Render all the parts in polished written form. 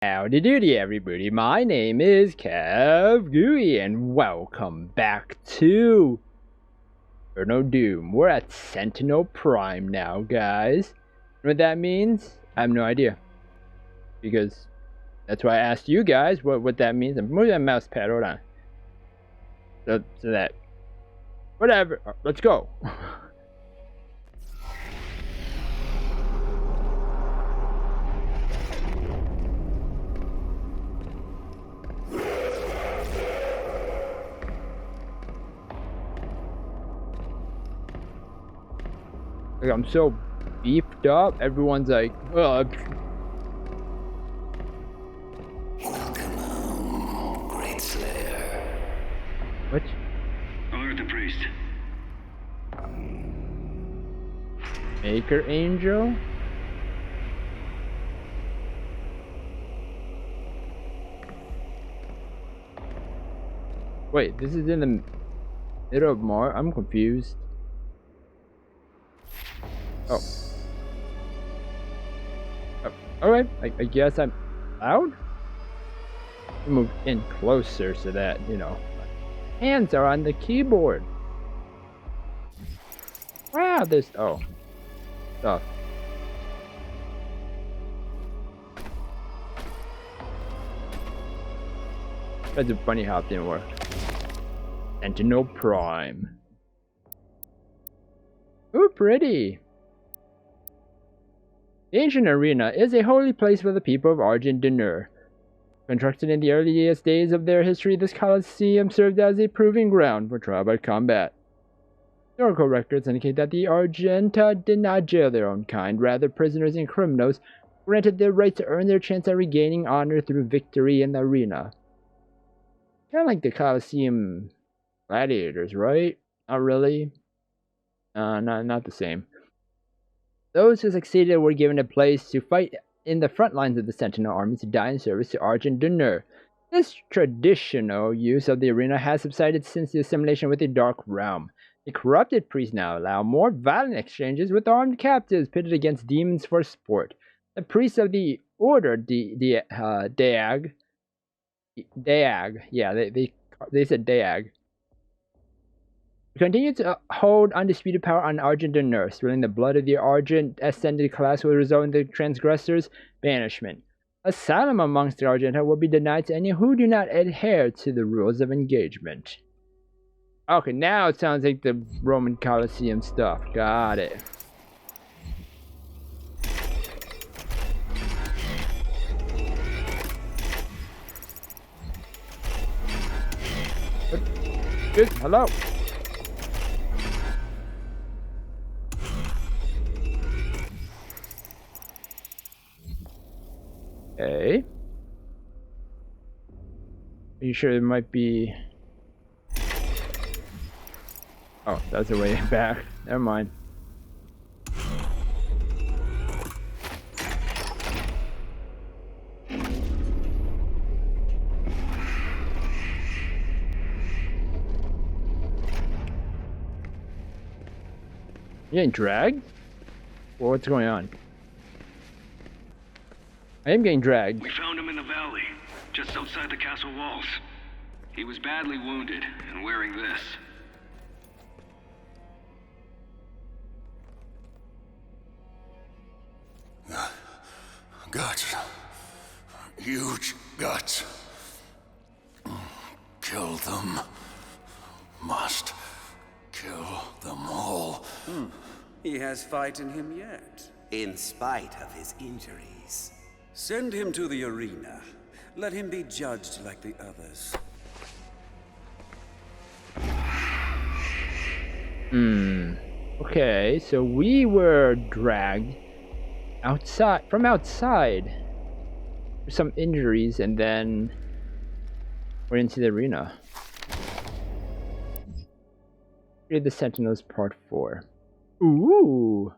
Howdy doody everybody, my name is KevGuuey and welcome back to Doom. We're at Sentinel Prime now, guys. You know what that means? I have no idea. Because that's why I asked you guys what that means. I'm moving that mouse pad, hold on. So that, whatever, let's go. Like, I'm so beefed up. Everyone's like, oh. Welcome home, Great Slayer. What? Alert the priest. Maker Angel? Wait, this is in the middle of Mars? I'm confused. Oh. Alright, I guess I'm loud? Move in closer so that, you know, my hands are on the keyboard. Wow, this, oh. Stuff. That's funny how it didn't work. Sentinel Prime. Ooh, pretty. The ancient arena is a holy place for the people of Argent Dunur. Constructed in the earliest days of their history, this Colosseum served as a proving ground for trial by combat. Historical records indicate that the Argenta did not jail their own kind, rather prisoners and criminals granted the right to earn their chance at regaining honor through victory in the arena. Kind of like the Colosseum gladiators, right? Not really. Not the same. Those who succeeded were given a place to fight in the front lines of the Sentinel armies to die in service to Argent Dunur. This traditional use of the arena has subsided since the assimilation with the Dark Realm. The corrupted priests now allow more violent exchanges with armed captives pitted against demons for sport. The priests of the Order Daag, yeah, they said Daag, continue to hold undisputed power on Argent Dunur. Spilling the blood of the Argent ascended class will result in the transgressor's banishment. Asylum amongst the Argenta will be denied to any who do not adhere to the rules of engagement. Okay, now it sounds like the Roman Colosseum stuff. Got it. Good. Hello. Okay. Are you sure there might be... Oh, that's the way back. Never mind. You getting dragged? Well, what's going on? I am getting dragged. We found him in the valley, just outside the castle walls. He was badly wounded and wearing this. Guts. Huge guts. Kill them. Must kill them all. He has fight in him yet, in spite of his injuries. Send him to the arena. Let him be judged like the others. Okay, so we were dragged from outside for some injuries, and then we're into the arena. Read the Sentinels Part 4. Ooh!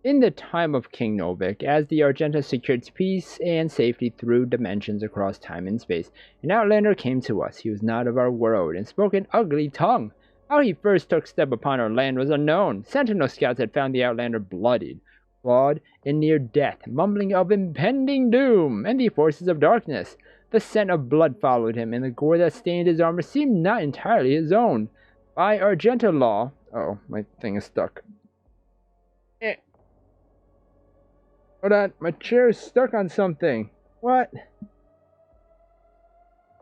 In the time of King Novik, as the Argenta secured peace and safety through dimensions across time and space, an outlander came to us. He was not of our world and spoke an ugly tongue. How he first took step upon our land was unknown. Sentinel scouts had found the Outlander bloodied, clawed, and near death, mumbling of impending doom and the forces of darkness. The scent of blood followed him, and the gore that stained his armor seemed not entirely his own. By Argenta law... Oh, my thing is stuck. Hold on, my chair is stuck on something. What?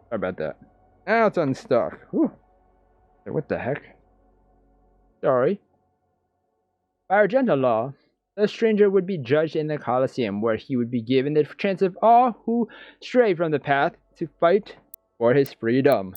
Sorry about that. Now it's unstuck. Whew. What the heck? Sorry. By Argenta law, the stranger would be judged in the Colosseum, where he would be given the chance of all who stray from the path to fight for his freedom.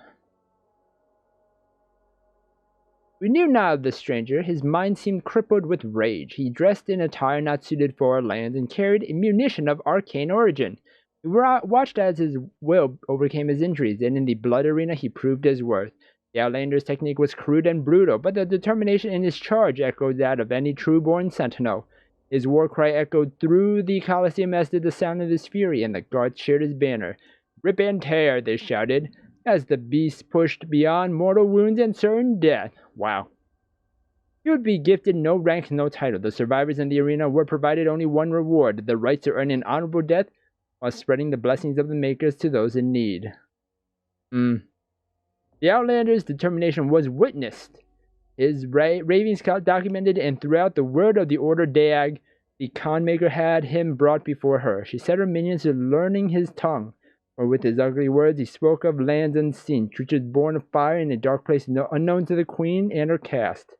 We knew not of the stranger. His mind seemed crippled with rage. He dressed in attire not suited for our lands and carried ammunition of arcane origin. We watched as his will overcame his injuries, and in the blood arena he proved his worth. The Outlander's technique was crude and brutal, but the determination in his charge echoed that of any true-born sentinel. His war cry echoed through the Colosseum as did the sound of his fury, and the guards cheered his banner. "Rip and tear," they shouted, as the beast pushed beyond mortal wounds and certain death. Wow. He would be gifted no rank, no title. The survivors in the arena were provided only one reward, the right to earn an honorable death while spreading the blessings of the Makers to those in need. The Outlander's determination was witnessed. His ravings documented, and throughout the word of the Order Daag, the Khanmaker had him brought before her. She set her minions to learning his tongue, for with his ugly words he spoke of lands unseen, creatures born of fire in a dark place unknown to the Queen and her caste.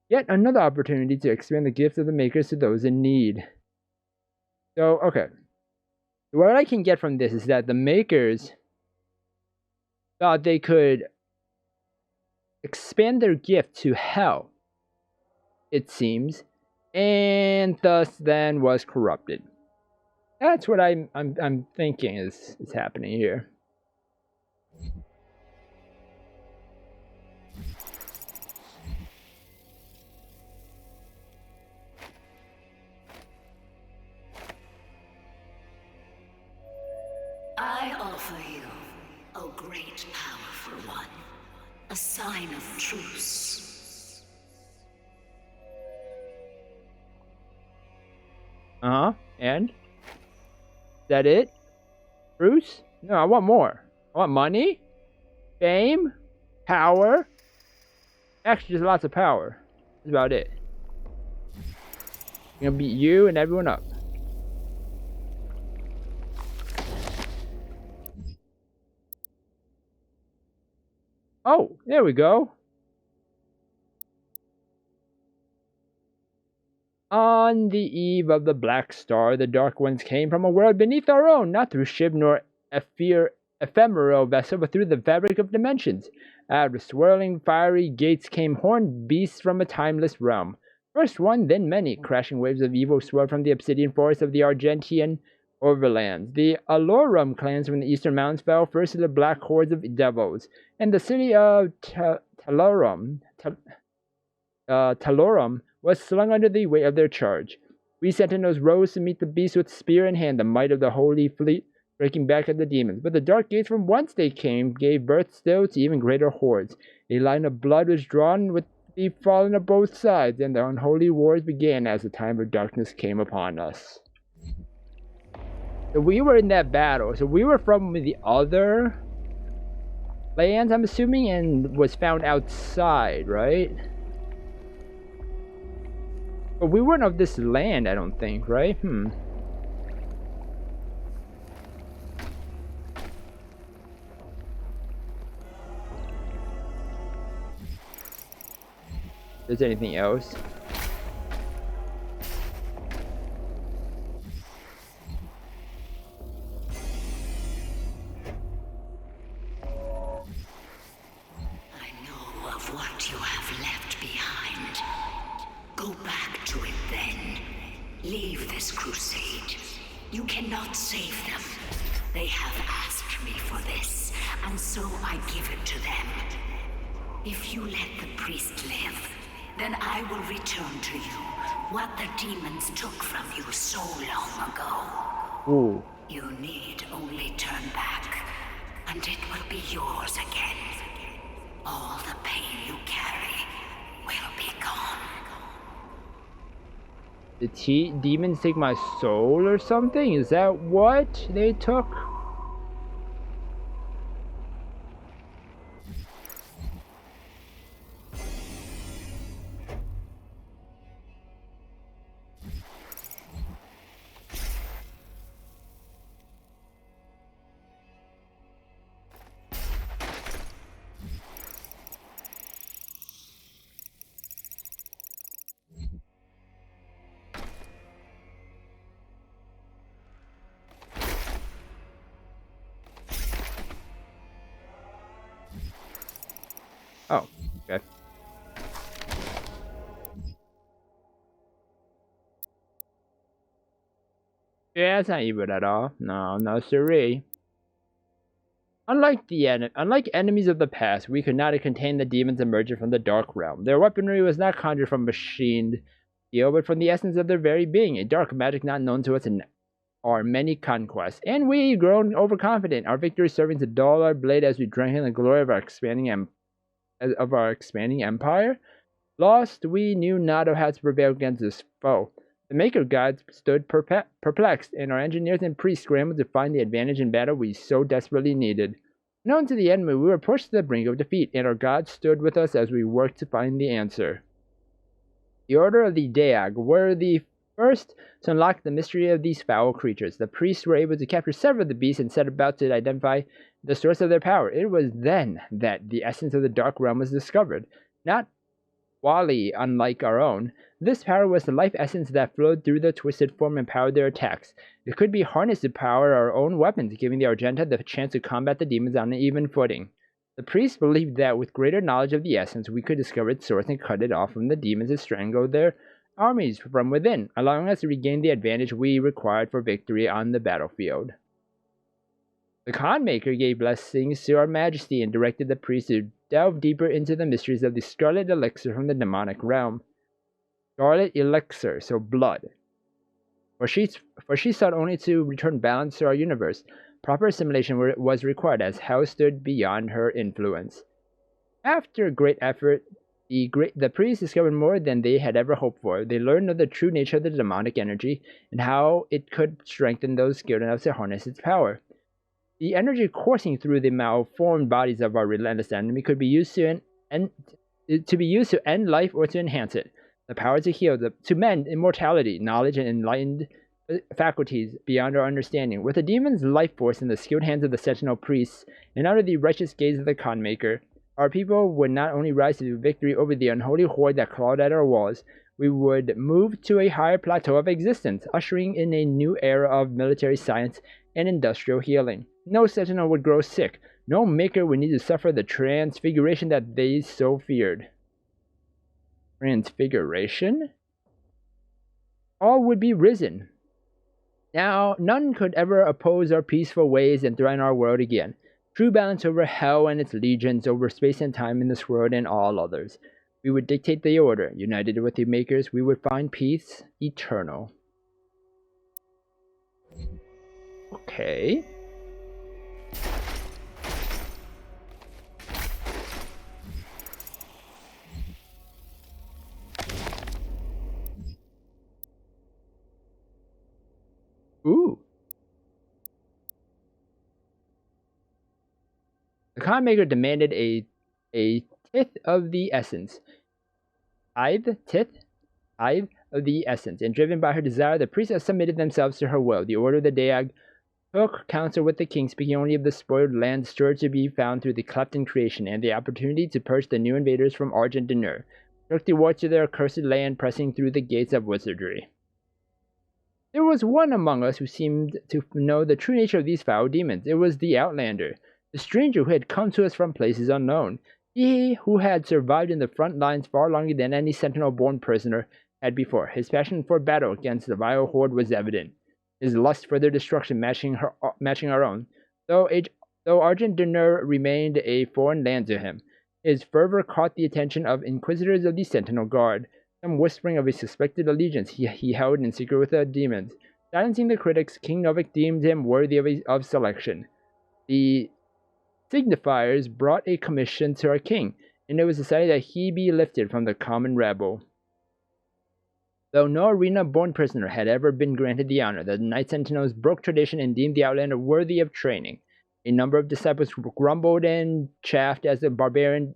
Yet another opportunity to expand the gifts of the Makers to those in need. So, okay. What I can get from this is that the Makers thought they could expand their gift to hell, it seems, and thus then was corrupted. That's what I'm thinking is happening here. I offer you, O great powerful one, a sign of truce. And? Is that it? Bruce? No, I want more. I want money? Fame? Power? Actually, just lots of power. That's about it. I'm gonna beat you and everyone up. Oh, there we go. On the eve of the Black Star, the Dark Ones came from a world beneath our own, not through ship nor ephemeral vessel, but through the fabric of dimensions. Out of swirling fiery gates came horned beasts from a timeless realm. First one, then many. Crashing waves of evil swirled from the obsidian forest of the Argentian overlands. The Alorum clans from the eastern mountains fell first to the black hordes of devils, and the city of Talorum was slung under the weight of their charge. We sentinels rose to meet the beasts with spear in hand, the might of the holy fleet breaking back at the demons. But the dark gates from whence they came gave birth still to even greater hordes. A line of blood was drawn with the fallen of both sides, and the unholy wars began as the time of darkness came upon us. So we were in that battle. So we were from the other lands, I'm assuming, and was found outside, right? But we weren't of this land, I don't think, right? Is there anything else? Leave this crusade. You cannot save them. They have asked me for this, and so I give it to them. If you let the priest live, then I will return to you what the demons took from you so long ago. Ooh. You need only turn back, and it will be yours again. All the pain you carry The demons take my soul or something? Is that what they took? Oh, okay. Yeah, it's not evil at all. No, no siree. Unlike enemies of the past, we could not have contained the demons emerging from the dark realm. Their weaponry was not conjured from machined steel, but from the essence of their very being, a dark magic not known to us in our many conquests. And we grown overconfident, our victory serving to dull our blade as we drank in the glory of our expanding empire. Lost, we knew not of how to prevail against this foe. The Maker gods stood perplexed, and our engineers and priests scrambled to find the advantage in battle we so desperately needed. Known to the enemy, we were pushed to the brink of defeat, and our gods stood with us as we worked to find the answer. The Order of the Daag were the first to unlock the mystery of these foul creatures. The priests were able to capture several of the beasts and set about to identify the source of their power. It was then that the essence of the Dark Realm was discovered. Not Wally, unlike our own, this power was the life essence that flowed through the twisted form and powered their attacks. It could be harnessed to power our own weapons, giving the Argenta the chance to combat the demons on an even footing. The priests believed that with greater knowledge of the essence, we could discover its source and cut it off from the demons and strangle their armies from within, allowing us to regain the advantage we required for victory on the battlefield. The Khan Maker gave blessings to our majesty and directed the priests to delve deeper into the mysteries of the Scarlet Elixir from the demonic realm. Scarlet Elixir, so blood. For she sought only to return balance to our universe. Proper assimilation was required, as hell stood beyond her influence. After great effort, the priests discovered more than they had ever hoped for. They learned of the true nature of the demonic energy and how it could strengthen those skilled enough to harness its power. The energy coursing through the malformed bodies of our relentless enemy could be used to end life or to enhance it. The power to heal, to mend immortality, knowledge, and enlightened faculties beyond our understanding. With the demon's life force in the skilled hands of the Sentinel priests, and under the righteous gaze of the Khan Maker, our people would not only rise to victory over the unholy horde that clawed at our walls, we would move to a higher plateau of existence, ushering in a new era of military science and industrial healing. No Sentinel would grow sick. No Maker would need to suffer the transfiguration that they so feared. Transfiguration? All would be risen. Now, none could ever oppose our peaceful ways and threaten our world again. True balance over hell and its legions, over space and time in this world and all others. We would dictate the order. United with the Makers, we would find peace eternal. Okay. Ooh. The Khan Maker demanded a tithe of the essence. Tithe of the essence. And driven by her desire, the priests submitted themselves to her will. The Order of the Daag took counsel with the king, speaking only of the spoiled land sure to be found through the Klepton creation, and the opportunity to purge the new invaders from Argent Denur. Took the war to their accursed land, pressing through the gates of wizardry. There was one among us who seemed to know the true nature of these foul demons. It was the Outlander, the stranger who had come to us from places unknown. He who had survived in the front lines far longer than any Sentinel-born prisoner had before. His passion for battle against the vile horde was evident. His lust for their destruction matching our own. Though Argent Denur remained a foreign land to him, his fervor caught the attention of inquisitors of the Sentinel Guard. Some whispering of a suspected allegiance he held in secret with the demons. Silencing the critics, King Novik deemed him worthy of selection. The signifiers brought a commission to our king, and it was decided that he be lifted from the common rabble. Though no arena-born prisoner had ever been granted the honor, the Knight Sentinels broke tradition and deemed the Outlander worthy of training. A number of disciples grumbled and chaffed as the barbarian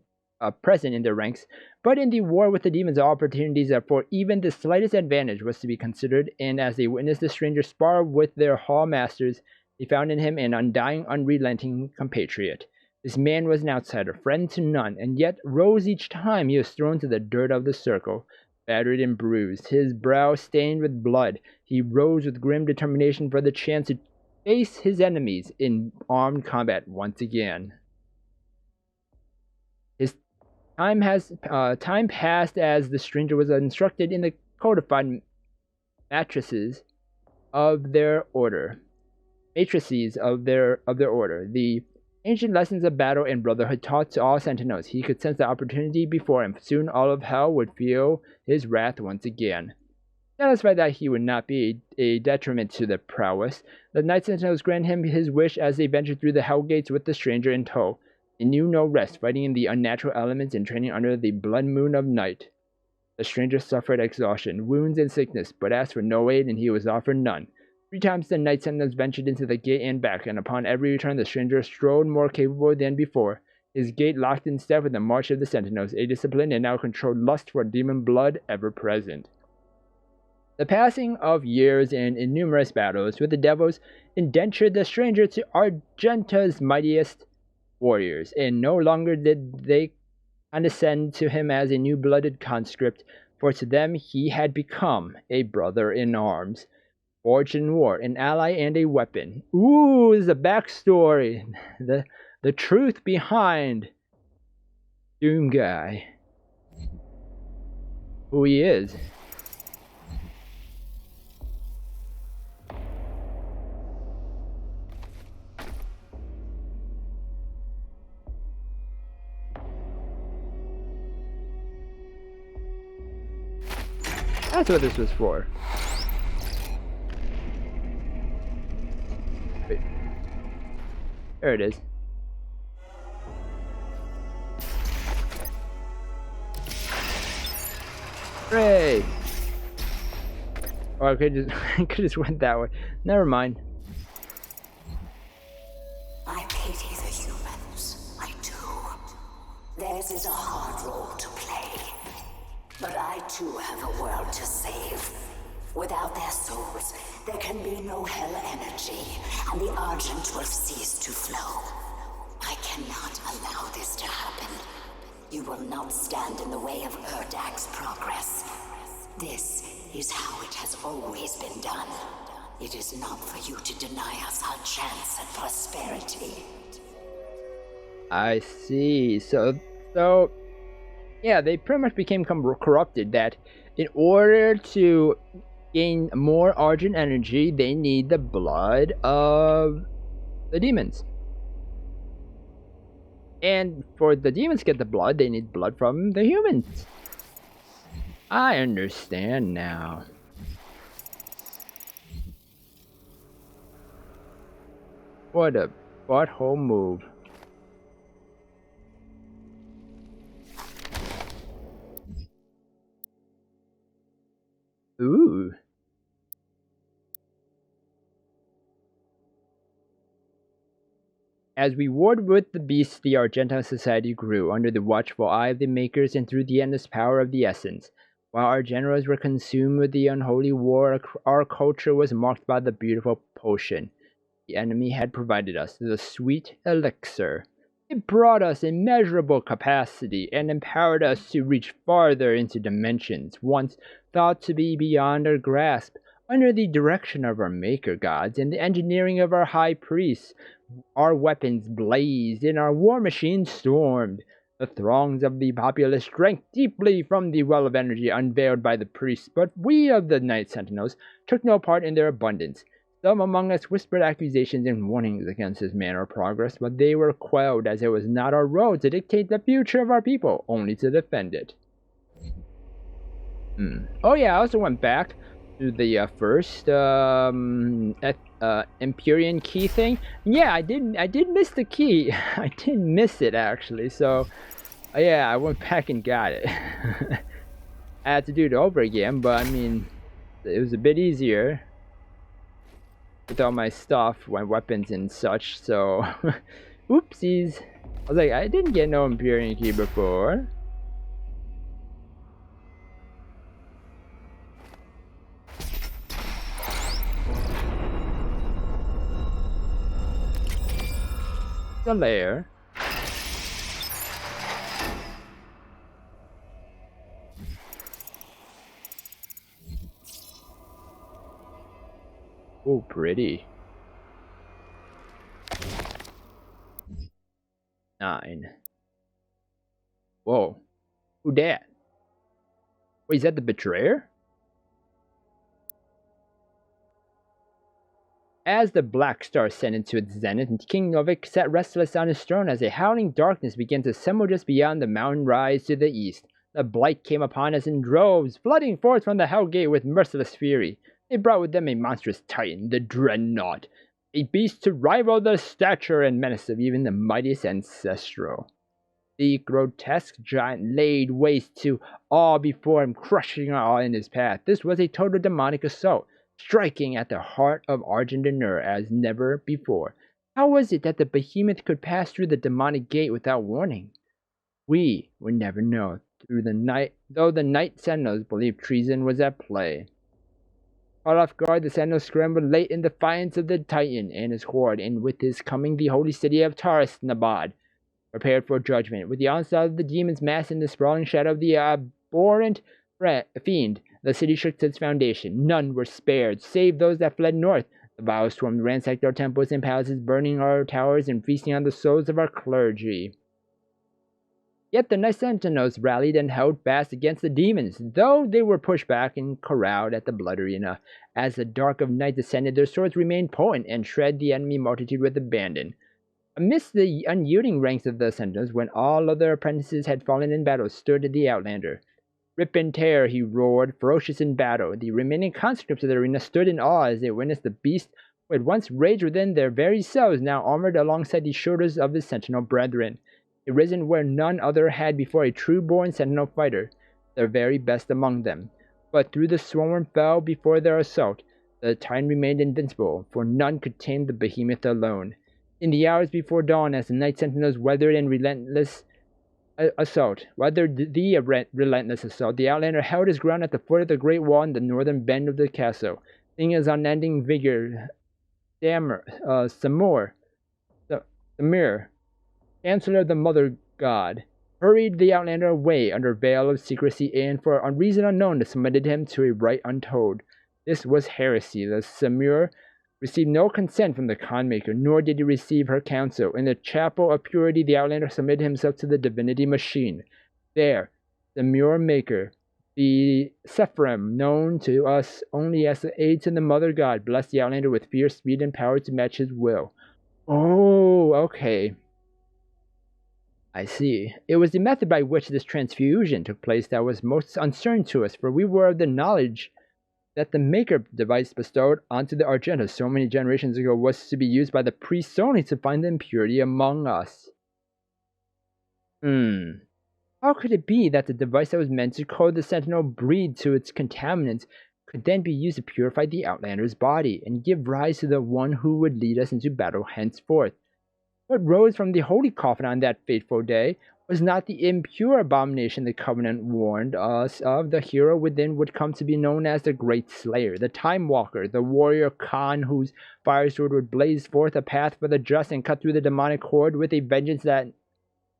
present in their ranks, but in the war with the demons, opportunities for even the slightest advantage was to be considered, and as they witnessed the stranger spar with their hall masters, they found in him an undying, unrelenting compatriot. This man was an outsider, friend to none, and yet rose each time he was thrown to the dirt of the circle. Battered and bruised, his brow stained with blood, he rose with grim determination for the chance to face his enemies in armed combat once again. His time passed as the stranger was instructed in the codified matrices of their order. The ancient lessons of battle and brotherhood taught to all sentinels. He could sense the opportunity before him. Soon all of hell would feel his wrath once again. Satisfied that he would not be a detriment to the prowess, the Knight Sentinels granted him his wish as they ventured through the hell gates with the stranger in tow. They knew no rest, fighting in the unnatural elements and training under the blood moon of night. The stranger suffered exhaustion, wounds, and sickness, but asked for no aid, and he was offered none. 3 times the Knight Sentinels ventured into the gate and back, and upon every return the stranger strode more capable than before. His gait locked in step with the march of the Sentinels, a disciplined and now controlled lust for demon blood ever present. The passing of years and innumerous battles with the devils indentured the stranger to Argenta's mightiest warriors, and no longer did they condescend to him as a new-blooded conscript, for to them he had become a brother in arms, forged in war, an ally and a weapon. Ooh, is the backstory, the truth behind DOOMGUY, who he is. That's what this was for. Wait. There it is. Hooray! Oh, I could just went that way. Never mind. I pity the humans. I do. Theirs is a hard role to play. But I too have a world to save. Without their souls, there can be no hell energy, and the Argent will cease to flow. I cannot allow this to happen. You will not stand in the way of Erdag's progress. This is how it has always been done. It is not for you to deny us our chance at prosperity. I see. So yeah, they pretty much became corrupted, that in order to gain more Argent energy, they need the blood of the demons. And for the demons to get the blood, they need blood from the humans. I understand now. What a butthole move. Ooh. As we warred with the beasts, the Argentine society grew under the watchful eye of the makers and through the endless power of the essence. While our generals were consumed with the unholy war, our culture was marked by the beautiful potion the enemy had provided us, the sweet elixir. It brought us immeasurable capacity and empowered us to reach farther into dimensions once thought to be beyond our grasp. Under the direction of our maker gods and the engineering of our high priests, our weapons blazed and our war machines stormed. The throngs of the populace drank deeply from the well of energy unveiled by the priests, but we of the Knight Sentinels took no part in their abundance. Some among us whispered accusations and warnings against this manner of progress, but they were quelled, as it was not our role to dictate the future of our people, only to defend it. Oh yeah, I also went back to the first Empyrean key thing. Yeah, I did miss the key. I did miss it actually. So yeah, I went back and got it. I had to do it over again, but I mean, it was a bit easier with all my stuff, my weapons and such, so oopsies. I was like, I didn't get no Imperial key before. The lair. Oh, pretty. 9. Whoa. Who dat? Wait, is that the betrayer? As the Black Star ascended to its zenith, King Novik sat restless on his throne as a howling darkness began to assemble just beyond the mountain rise to the east. The Blight came upon us in droves, flooding forth from the Hellgate with merciless fury. They brought with them a monstrous titan, the Dreadnought, a beast to rival the stature and menace of even the mightiest ancestral. The grotesque giant laid waste to all before him, crushing all in his path. This was a total demonic assault, striking at the heart of Argent Danur as never before. How was it that the behemoth could pass through the demonic gate without warning? We would never know, though the night sentinels believed treason was at play. Caught off guard, the sentinels scrambled late in defiance of the Titan and his horde, and with his coming the holy city of Taras Nabad prepared for judgment. With the onslaught of the demons massed in the sprawling shadow of the abhorrent fiend, the city shook to its foundation. None were spared, save those that fled north. The vows swarmed, ransacked our temples and palaces, burning our towers and feasting on the souls of our clergy. Yet the night sentinels rallied and held fast against the demons, though they were pushed back and corralled at the blood arena. As the dark of night descended, their swords remained potent and shred the enemy multitude with abandon. Amidst the unyielding ranks of the sentinels, when all other apprentices had fallen in battle, stood the Outlander. Rip and tear, he roared, ferocious in battle. The remaining conscripts of the arena stood in awe as they witnessed the beast who had once raged within their very selves, now armored alongside the shoulders of his sentinel brethren. Arisen where none other had before, a true-born sentinel fighter, the very best among them. But through the swarm fell before their assault, the Titan remained invincible, for none could tame the behemoth alone. In the hours before dawn, as the night sentinels weathered the relentless assault, the Outlander held his ground at the foot of the great wall in the northern bend of the castle. Seeing his unending vigor, Samir, Chancellor of the Mother God, hurried the Outlander away under veil of secrecy and, for a reason unknown, submitted him to a rite untold. This was heresy. The Samir received no consent from the Khanmaker, nor did he receive her counsel. In the chapel of purity, the Outlander submitted himself to the divinity machine. There, the Muir Maker, the Sephram, known to us only as the aid to the Mother God, blessed the Outlander with fierce speed and power to match his will. Oh, okay. I see. It was the method by which this transfusion took place that was most uncertain to us, for we were of the knowledge that the Maker device bestowed onto the Argenta so many generations ago was to be used by the priests only to find the impurity among us. How could it be that the device that was meant to code the Sentinel breed to its contaminants could then be used to purify the Outlander's body and give rise to the one who would lead us into battle henceforth? What rose from the holy coffin on that fateful day was not the impure abomination the Covenant warned us of. The hero within would come to be known as the Great Slayer, the Time Walker, the warrior Khan whose fire sword would blaze forth a path for the just and cut through the demonic horde with a vengeance that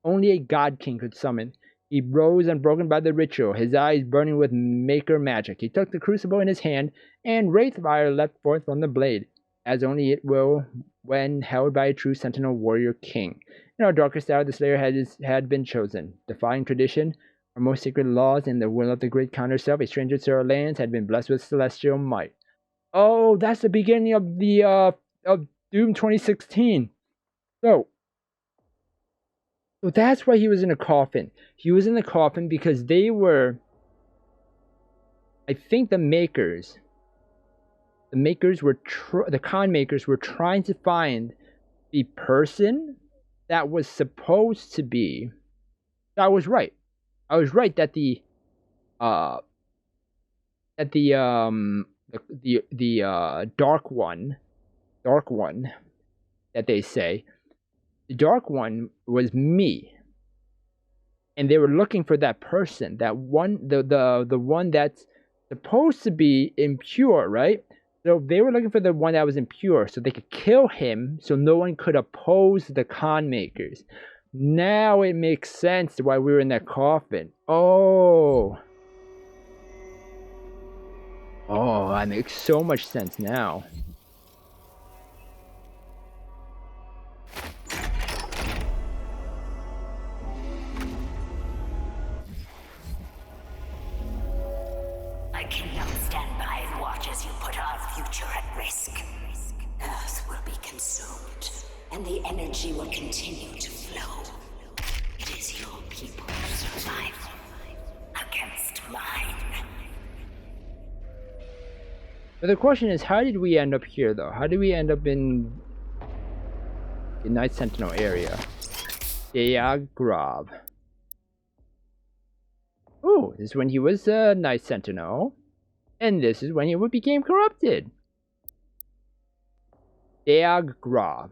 only a God King could summon. He rose unbroken by the ritual, his eyes burning with Maker magic. He took the crucible in his hand, and wraith fire leapt forth from the blade, as only it will when held by a true Sentinel warrior king. In our darkest hour, the Slayer had been chosen. Defying tradition, our most sacred laws, and the will of the great Khan herself, a stranger to our lands, had been blessed with celestial might. Oh, that's the beginning of the of Doom 2016. So that's why he was in a coffin. He was in the coffin because they were, I think, the Khan makers were trying to find the person that was supposed to be. I was right that the that the dark one that they say, the dark one was me, and they were looking for that person, that one, the one that's supposed to be impure, right? So they were looking for the one that was impure, so they could kill him, so no one could oppose the con makers. Now it makes sense why we were in that coffin. Oh, that makes so much sense now. I cannot stand by and watch as you put our future at risk. Earth will be consumed, and the energy will continue to flow. It is your people's survival against mine. But the question is, how did we end up here, though? How did we end up in the Night Sentinel area? Deagrav. Oh, this is when he was a Night Sentinel. And this is when he became corrupted. Deagrav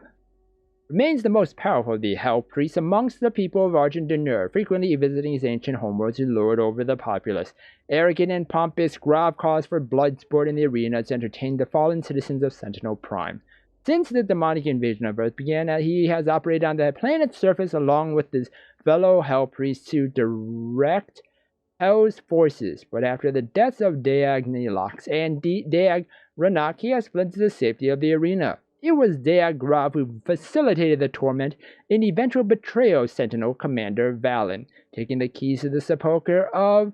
remains the most powerful of the Hell Priests amongst the people of Argent Denur, frequently visiting his ancient homeworld to lord over the populace. Arrogant and pompous, Grav calls for blood sport in the arena to entertain the fallen citizens of Sentinel Prime. Since the demonic invasion of Earth began, he has operated on the planet's surface along with his fellow Hell Priests to direct Hell's forces, but after the deaths of Deag Nilox and Deag Ranak, he has fled to the safety of the arena. It was Deagrav who facilitated the torment and eventual betrayal of Sentinel Commander Valen, taking the keys to the sepulchre of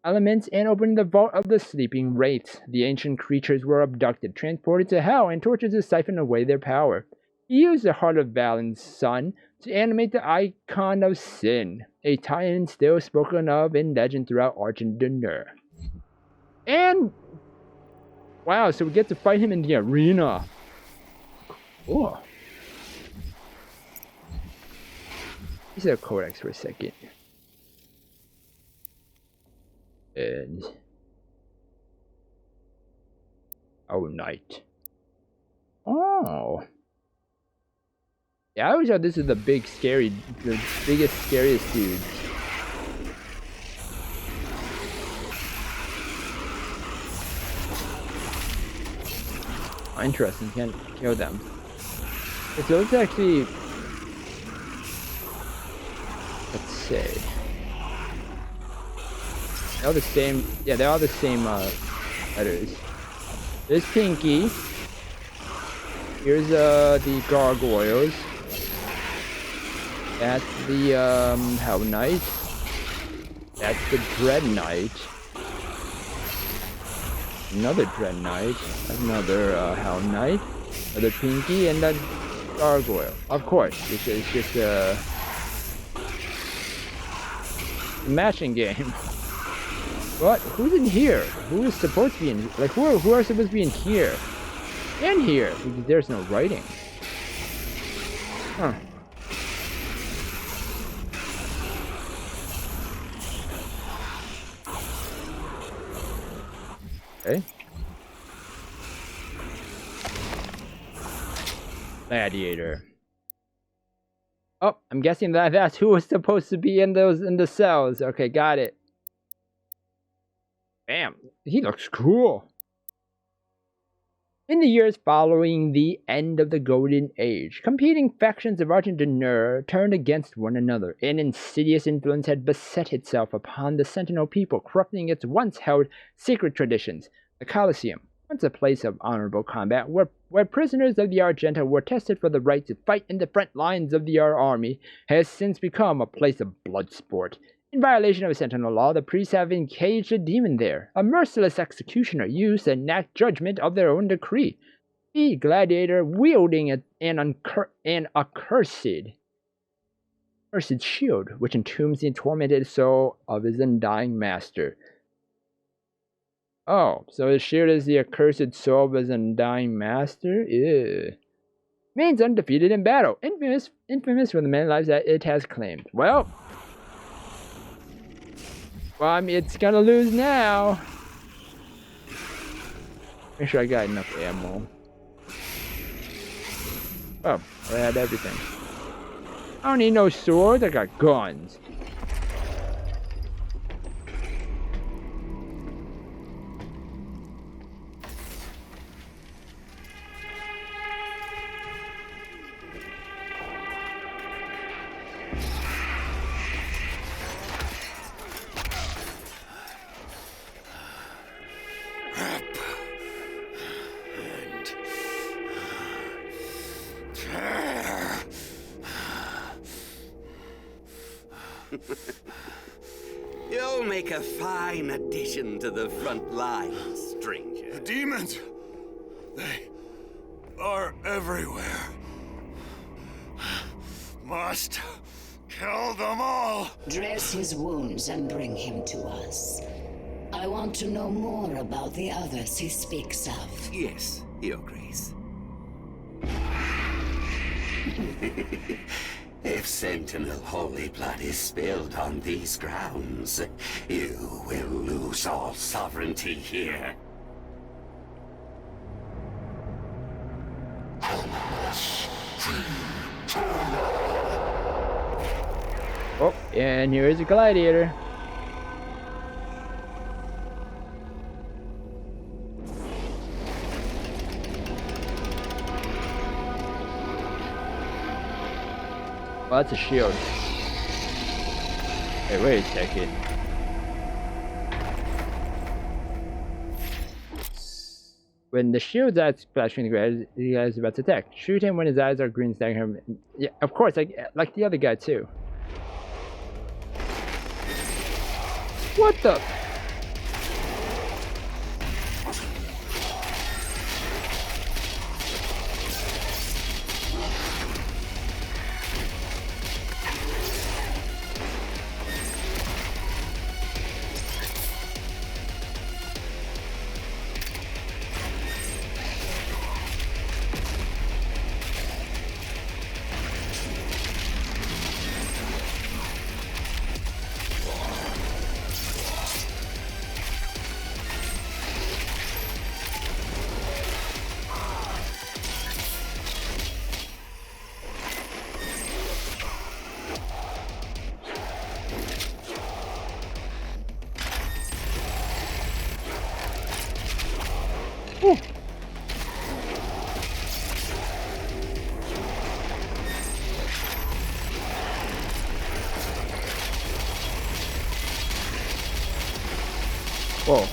elements and opening the vault of the sleeping wraiths. The ancient creatures were abducted, transported to Hell, and tortured to siphon away their power. He used the heart of Valen's son to animate the icon of Sin, a titan still spoken of in legend throughout Argent Denur. And wow, so we get to fight him in the arena. Cool. Let's see a codex for a second. And night. Oh. Yeah, I always thought this is the biggest, scariest dude. Oh, interesting, can't kill them. Okay, so let's actually, let's see. They're all the same, yeah, they're all the same letters. There's Pinky. Here's the gargoyles. That's the Hell Knight. That's the Dread Knight. Another Dread Knight. Another Hell Knight. Another Pinky, and then gargoyle. Of course, this is just a matching game. What? Who's in here? Who is supposed to be in? Like, who are supposed to be in here? And here, because there's no writing. Huh. Okay. Gladiator. Oh, I'm guessing that's who was supposed to be in the cells. Okay, got it. Bam, he looks cool. In the years following the end of the Golden Age, competing factions of Argent Denur turned against one another. An insidious influence had beset itself upon the Sentinel people, corrupting its once held sacred traditions. The Colosseum, once a place of honorable combat, where prisoners of the Argenta were tested for the right to fight in the front lines of the army, has since become a place of blood sport. In violation of Sentinel law, the priests have encaged a demon there. A merciless executioner used to enact judgment of their own decree. The gladiator, wielding an accursed shield, which entombs the tormented soul of his undying master. Oh, so his shield is the accursed soul of his undying master? Ew. Remains undefeated in battle. Infamous for the many lives that it has claimed. Well, I mean, it's gonna lose now. Make sure I got enough ammo. Oh, I had everything. I don't need no swords, I got guns. You'll make a fine addition to the front lines, stranger. The demons! They are everywhere. Must kill them all! Dress his wounds and bring him to us. I want to know more about the others he speaks of. Yes, Your Grace. If Sentinel holy blood is spilled on these grounds, you will lose all sovereignty here. Oh, and here is a gladiator. Oh, that's a shield. Hey, wait a second. When the shield's eyes flashing the ground, the guy is about to attack. Shoot him when his eyes are green, stagger him. Yeah, of course, like the other guy too. What the? Whoa.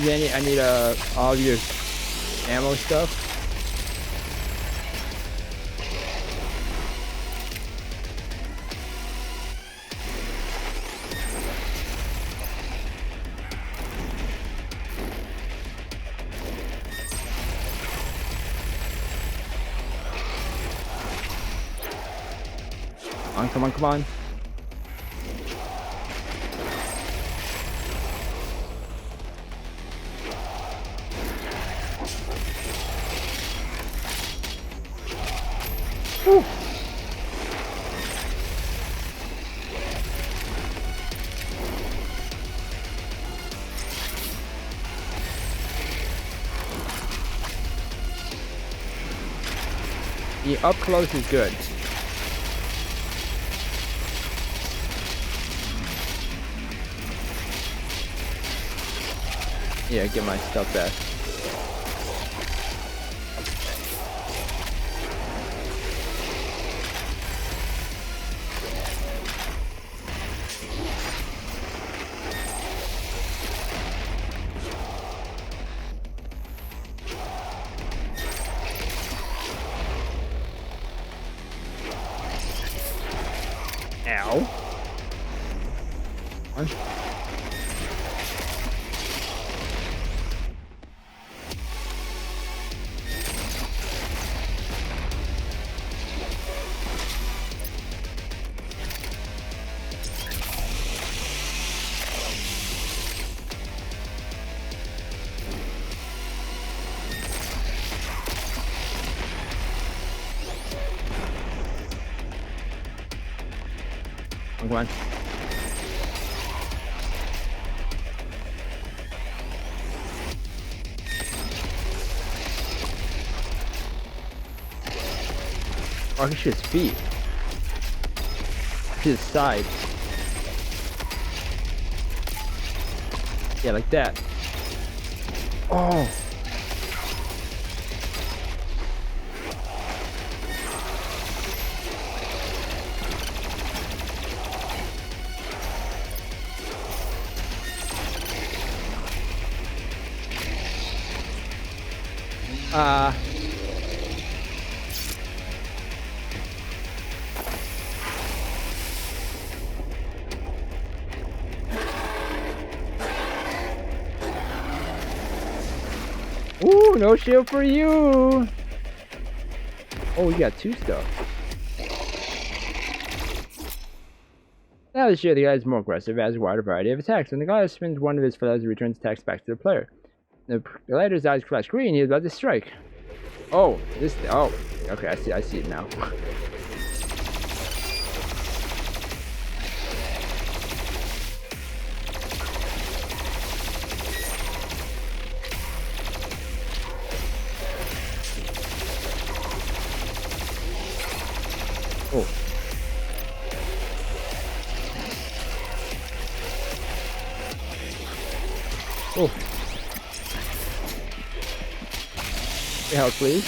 Yeah, I need all your ammo stuff. Come on, come on. Whew. The up close is good. Yeah, get my stuff back. Ow. What? Come on. Oh, I can shoot his feet. To his side. Yeah, like that. Oh. Ooh, no shield for you. Oh, we got 2 stuff. Now this year, the guy is more aggressive, has a wider variety of attacks. When the guy spins one of his feathers, he returns attacks back to the player. The gladiator's eyes flash green, he is about to strike. Oh, this. Oh, okay, I see it now. Oh. Oh. Your help, please.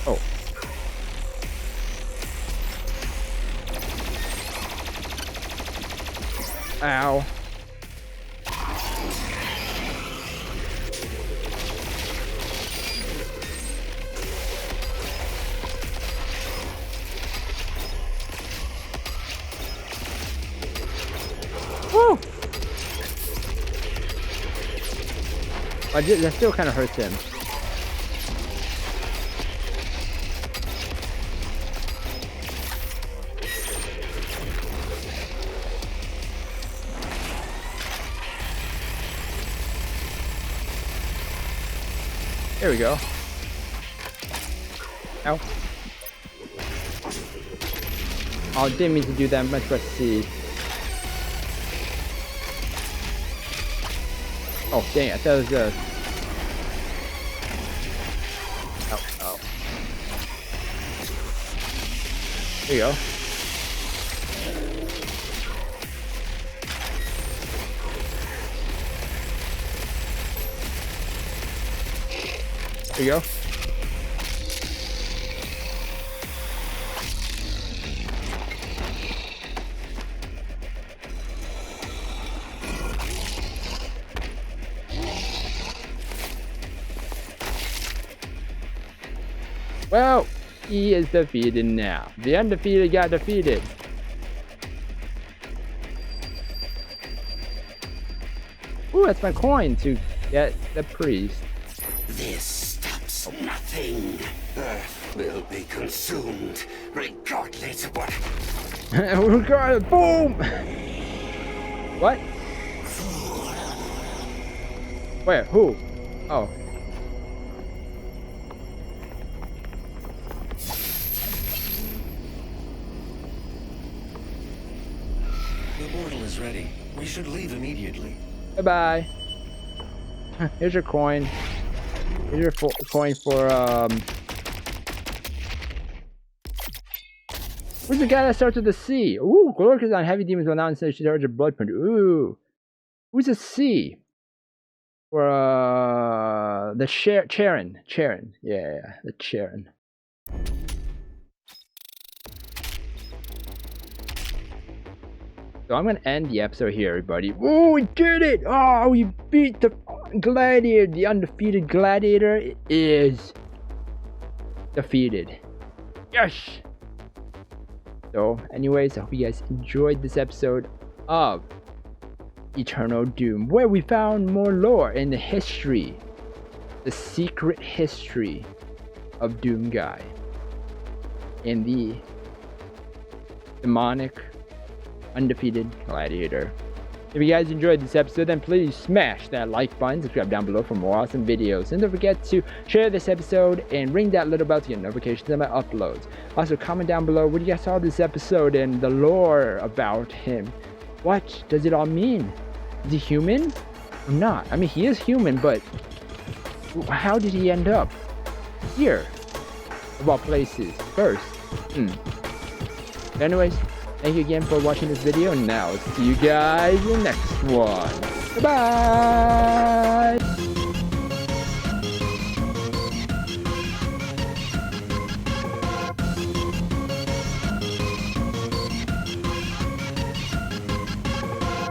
Oh. Ow. Woo! That still kind of hurts him. There we go. Ow. Oh, didn't mean to do that. Much press C. Oh, dang it. I thought it was a... Oh, oh. There you go. There you go. Well, he is defeated now. The undefeated got defeated. Ooh, that's my coin to get the priest. This stops nothing. Earth will be consumed, regardless of what. Regardless, boom! What? Where? Who? Oh. The portal is ready. We should leave immediately. Bye-bye. Here's your coin. Here's your coin for, Where's the guy that starts with the C? Ooh, Glork is on heavy demons will now instead charge of blood print. Ooh. Who's a C? For, the Charon. Yeah, the Charon. So I'm gonna end the episode here, everybody. Oh, we did it! Oh, we beat the gladiator. The undefeated gladiator is defeated. Yes! So, anyways, I hope you guys enjoyed this episode of Eternal Doom, where we found more lore in the history, the secret history of DOOMGUY and the demonic undefeated gladiator. If you guys enjoyed this episode, then please smash that like button, subscribe down below for more awesome videos, and don't forget to share this episode and ring that little bell to get notifications of my uploads. Also, comment down below what you guys saw this episode and the lore about him. What does it all mean? Is he human or not? I mean, he is human, but how did he end up here, of all places, first? Anyways, thank you again for watching this video, and now see you guys in the next one. Bye-bye!